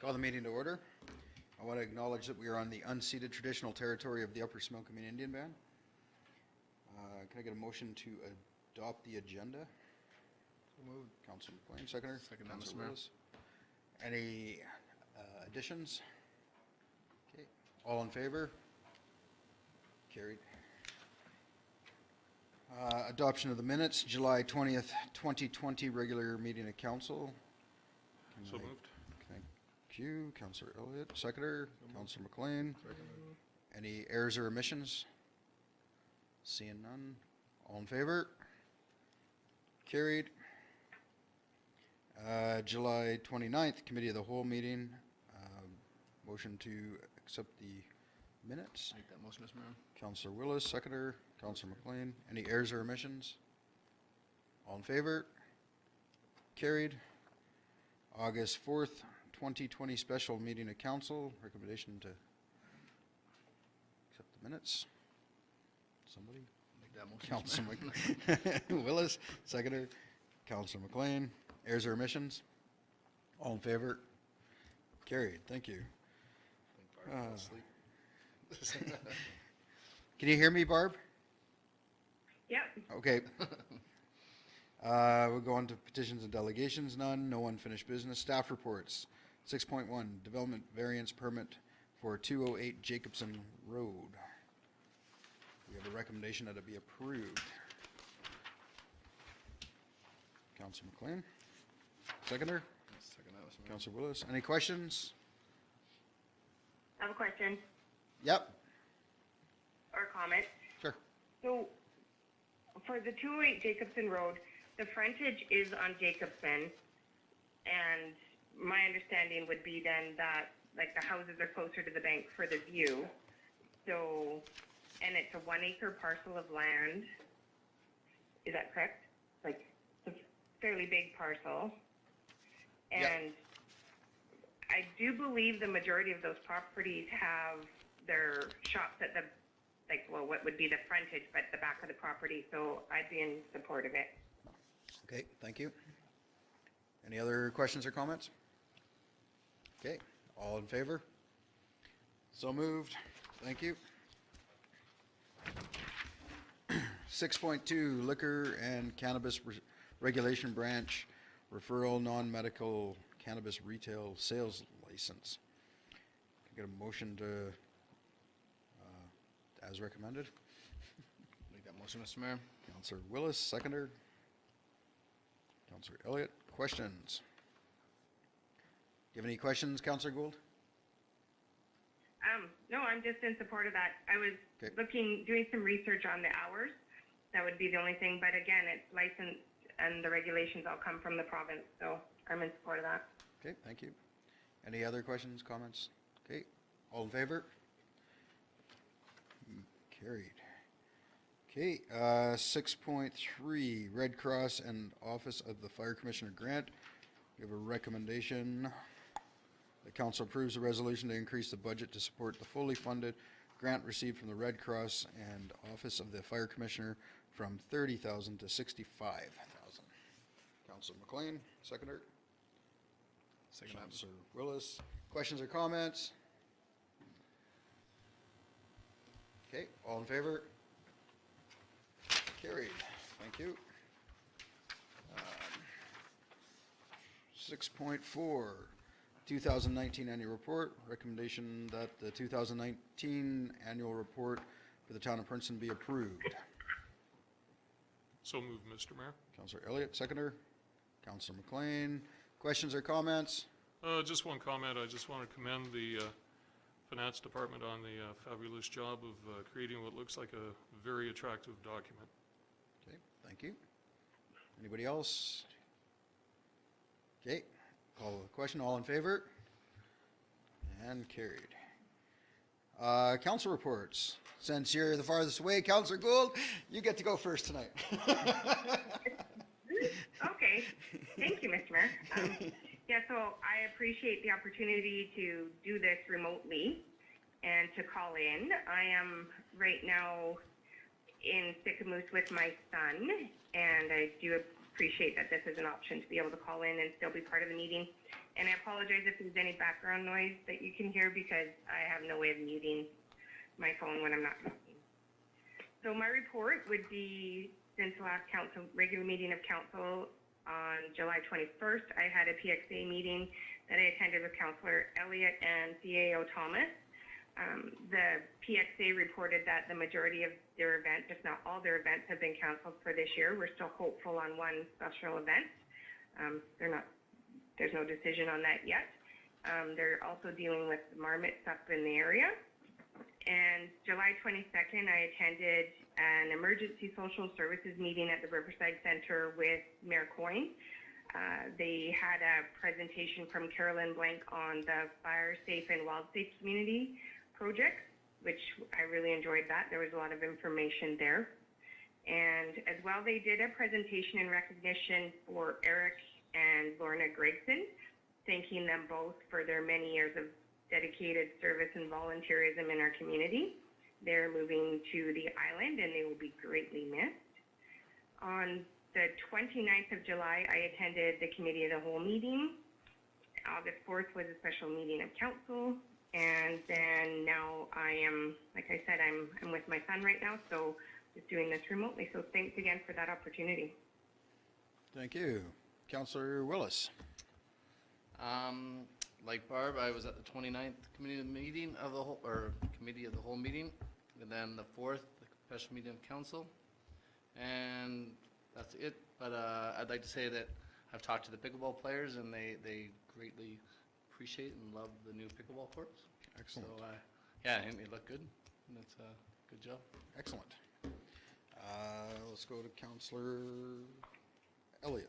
Call the meeting to order. I want to acknowledge that we are on the unceded traditional territory of the Upper Smokeman Indian Band. Can I get a motion to adopt the agenda? So moved. Councilor McLean, seconder. Second, Councilor Mr. Mayor. Willis. Any additions? Okay. All in favor? Carried. Adoption of the minutes, July 20th, 2020, regular meeting of council. So moved. Thank you, Councilor Elliott. Seconder, Councilor McLean. Second. Any errors or omissions? Seeing none. All in favor? Carried. July 29th, Committee of the Whole meeting. Motion to accept the minutes. Make that motion, Mr. Mayor. Councilor Willis, seconder. Councilor McLean. Any errors or omissions? All in favor? Carried. August 4th, 2020 special meeting of council. Recommendation to accept the minutes. Somebody? Make that motion, Mr. Councilor Mayor. Willis, seconder. Councilor McLean. Errors or omissions? All in favor? Carried. Thank you. I think Barb fell asleep. Can you hear me, Barb? Yep. Okay. We'll go on to petitions and delegations. None. No unfinished business. Staff reports. 6.1, development variance permit for 208 Jacobson Road. We have a recommendation that it be approved. Councilor McLean. Seconder. Second that, Mr. Mayor. Councilor Willis. Any questions? I have a question Yep. or comment. Sure. So, for the 208 Jacobson Road, the frontage is on Jacobson, and my understanding would be then that, like, the houses are closer to the bank for the view. So, and it's a 1 acre parcel of land. Is that correct? Like, it's a fairly big parcel. And I do believe the majority of those properties have their shops at the, like, well, what would be the frontage, but the back of the property, so I'd be in support of it. Okay, thank you. Any other questions or comments? Okay, all in favor? So moved. Thank you. 6.2, liquor and cannabis regulation branch referral non-medical cannabis retail sales license. Can I get a motion to, as recommended? Make that motion, Mr. Mayor. Councilor Willis, seconder. Councilor Elliott, questions? Do you have any questions, Councilor Gould? No, I'm just in support of that. I was Okay. doing some research on the hours. That would be the only thing, but again, it's licensed and the regulations all come from the province, so I'm in support of that. Okay, thank you. Any other questions, comments? Okay, all in favor? Carried. Okay, 6.3, Red Cross and Office of the Fire Commissioner grant. We have a recommendation. The council approves the resolution to increase the budget to support the fully funded grant received from the Red Cross and Office of the Fire Commissioner from $30,000 to $65,000. Councilor McLean, seconder. Second that, Mr. Councilor Willis. Questions or comments? Okay, all in favor? Carried. Thank you. 6.4, 2019 annual report. Recommendation that the 2019 annual report for the town of Princeton be approved. So moved, Mr. Mayor. Councilor Elliott, seconder. Councilor McLean. Questions or comments? Just one comment. I just want to commend the Finance Department on the fabulous job of creating what looks like a very attractive document. Okay, thank you. Anybody else? Okay, call the question. All in favor? And carried. Council reports. Since you're the farthest away, Councilor Gould, you get to go first tonight. Okay, thank you, Mr. Mayor. Yeah, so I appreciate the opportunity to do this remotely and to call in. I am right now in Sycamoose with my son, and I do appreciate that this is an option to be able to call in and still be part of the meeting. And I apologize if there's any background noise that you can hear because I have no way of muting my phone when I'm not talking. So my report would be since the last regular meeting of council on July 21st, I had a PXA meeting that I attended with Councillor Elliott and CAO Thomas. The PXA reported that the majority of their events, if not all their events, have been canceled for this year. We're still hopeful on one special event. There's no decision on that yet. They're also dealing with marmots up in the area. And July 22nd, I attended an emergency social services meeting at the Riverside Center with Mayor Coyne. They had a presentation from Carolyn Blank on the Fire Safe and Wild Safe Community project, which I really enjoyed that. There was a lot of information there. And as well, they did a presentation in recognition for Eric and Lorna Gregson, thanking them both for their many years of dedicated service and volunteerism in our community. They're moving to the island and they will be greatly missed. On the 29th of July, I attended the Committee of the Whole meeting. August 4th was a special meeting of council. And then now I am, like I said, I'm with my son right now, so just doing this remotely. So thanks again for that opportunity. Thank you. Councillor Willis. Like Barb, I was at the 29th committee of the whole meeting, and then the 4th, the special meeting of council, and that's it. But I'd like to say that I've talked to the pickleball players, and they greatly appreciate and love the new pickleball courts. Excellent. So yeah, it looked good, and it's a good job. Excellent. Let's go to Councillor Elliott.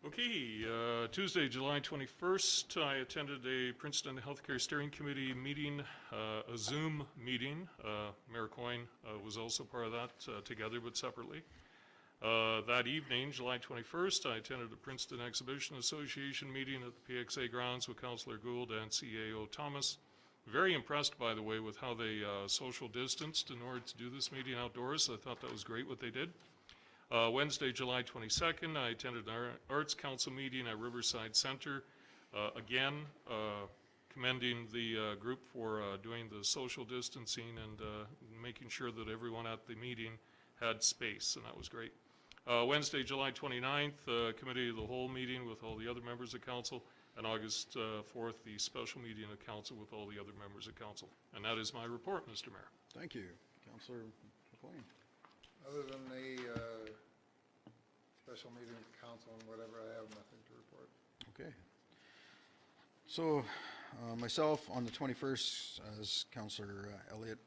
Okay, Tuesday, July 21st, I attended a Princeton Healthcare Steering Committee meeting, a Zoom meeting. Mayor Coyne was also part of that, together but separately. That evening, July 21st, I attended a Princeton Exhibition Association meeting at the PXA grounds with Councillor Gould and CAO Thomas. Very impressed, by the way, with how they social distanced in order to do this meeting outdoors. I thought that was great what they did. Wednesday, July 22nd, I attended an Arts Council meeting at Riverside Center. Again, commending the group for doing the social distancing and making sure that everyone at the meeting had space, and that was great. Wednesday, July 29th, Committee of the Whole meeting with all the other members of council, and August 4th, the special meeting of council with all the other members of council. And that is my report, Mr. Mayor. Thank you. Councillor McLean. Other than the special meeting of council and whatever, I have nothing to report. Okay. So myself, on the 21st, as Councillor Elliott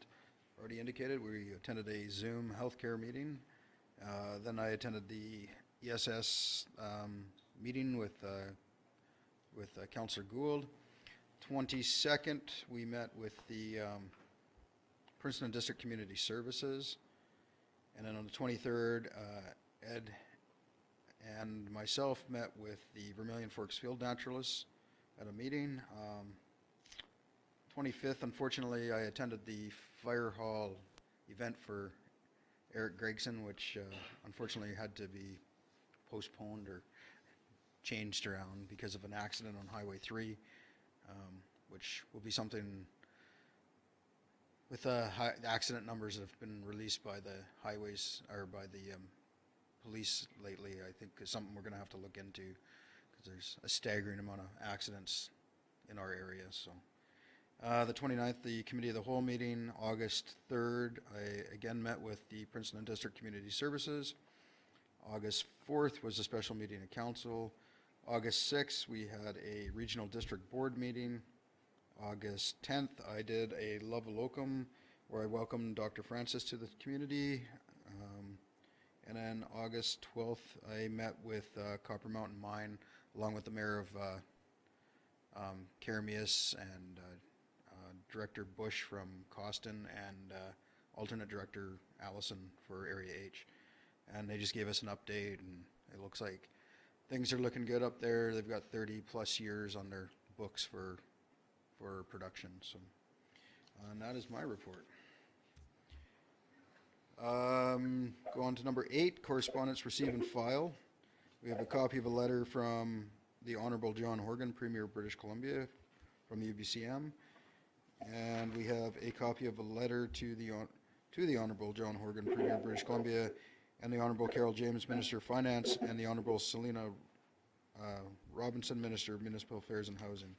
already indicated, we attended a Zoom healthcare meeting. Then I attended the ESS meeting with Councillor Gould. 22nd, we met with the Princeton District Community Services. And then on the 23rd, Ed and myself met with the Vermilion Forks Field Naturalists at a meeting. 25th, unfortunately, I attended the fire hall event for Eric Gregson, which unfortunately had to be postponed or changed around because of an accident on Highway 3, which will be something with the accident numbers that have been released by the highways or by the police lately. I think is something we're going to have to look into because there's a staggering amount of accidents in our area. So the 29th, the Committee of the Whole meeting. August 3rd, I again met with the Princeton District Community Services. August 4th was a special meeting of council. August 6th, we had a regional district board meeting. August 10th, I did a Love a Locum where I welcomed Dr. Francis to the community. And then August 12th, I met with Copper Mountain Mine along with the mayor of Karamias and Director Bush from Costin and alternate director Allison for Area H. And they just gave us an update, and it looks like things are looking good up there. They've got 30 plus years on their books for production. So, and that is my report. Go on to number 8, correspondence receive and file. We have a copy of a letter from the Honourable John Horgan, Premier of British Columbia, from the UBCM. And we have a copy of a letter to the Honourable John Horgan, Premier of British Columbia, and the Honourable Carole James, Minister of Finance, and the Honourable Selina Robinson, Minister of Municipal Affairs and Housing.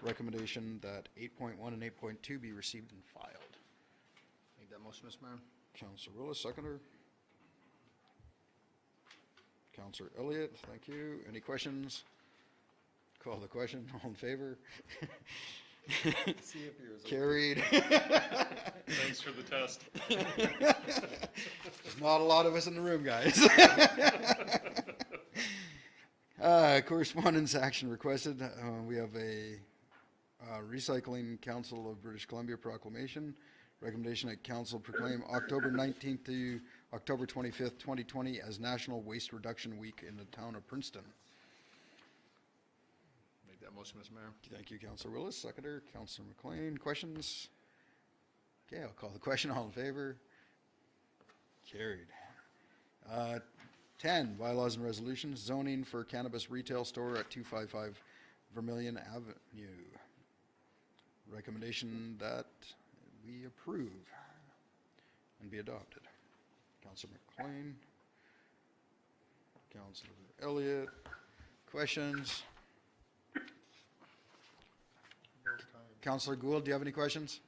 Recommendation that 8.1 and 8.2 be received and filed. Make that motion, Mr. Mayor. Councillor Willis, seconder. Councillor Elliott, thank you. Any questions? Call the question. All in favor? See if he was. Carried. Thanks for the test. There's not a lot of us in the room, guys. Correspondence action requested. We have a Recycling Council of British Columbia proclamation. Recommendation that council proclaim October 19th to October 25th, 2020 as National Waste Reduction Week in the town of Princeton. Make that motion, Mr. Mayor. Thank you, Councillor Willis. Seconder, Councillor McLean. Questions? Okay, I'll call the question. All in favor? Carried. 10, bylaws and resolutions. Zoning for cannabis retail store at 255 Vermilion Avenue. Recommendation that we approve and be adopted. Councillor McLean. Councillor Elliott. Questions? Councillor Gould, do you have any questions?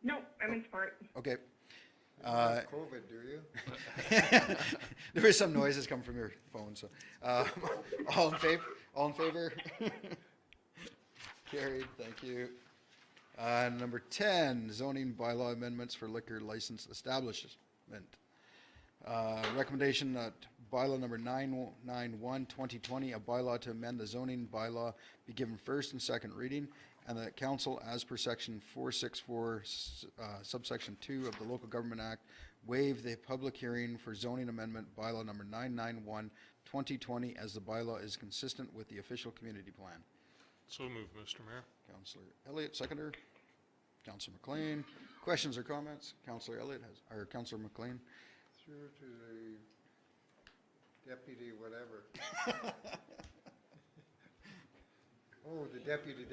No, I'm in support. Okay. COVID, do you? There is some noises coming from your phone, so, all in favor? All in favor? Carried, thank you. Number 10, zoning bylaw amendments for liquor license establishment. Recommendation that bylaw number 991, 2020, a bylaw to amend the zoning bylaw be given first and second reading, and that council, as per section 464, subsection 2 of the Local Government Act, waive the public hearing for zoning amendment bylaw number 991, 2020, as the bylaw is consistent with the official community plan. So moved, Mr. Mayor. Councillor Elliott, seconder. Councillor McLean. Questions or comments? Councillor Elliott has, or Councillor McLean. Through to the deputy whatever. Oh, the deputy.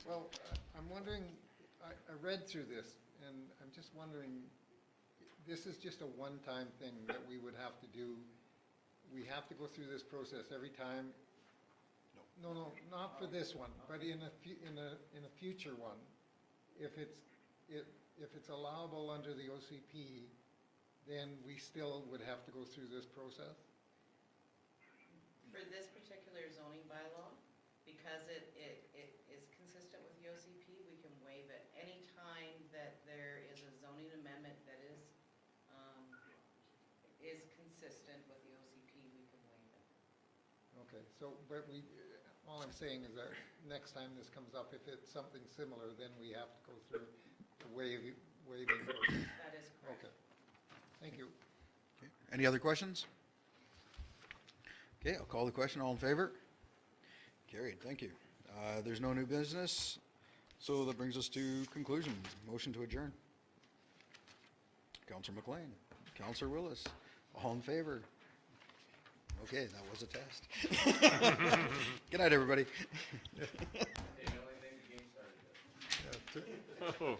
Well, I'm wondering, I read through this, and I'm just wondering, this is just a one-time thing that we would have to do. We have to go through this process every time? No, not for this one, but in a future one. If it's allowable under the OCP, then we still would have to go through this process? For this particular zoning bylaw, because it is consistent with the OCP, we can waive it. Any time that there is a zoning amendment that is consistent with the OCP, we can waive it. Okay, so, but all I'm saying is that next time this comes up, if it's something similar, then we have to go through the waiving process. That is correct. Okay, thank you. Okay. Any other questions? Okay, I'll call the question. All in favor? Carried, thank you. There's no new business, so that brings us to conclusion. Motion to adjourn. Councillor McLean, Councillor Willis, all in favor? Okay, that was a test. Good night, everybody. Hey, the only thing the game started. Oh.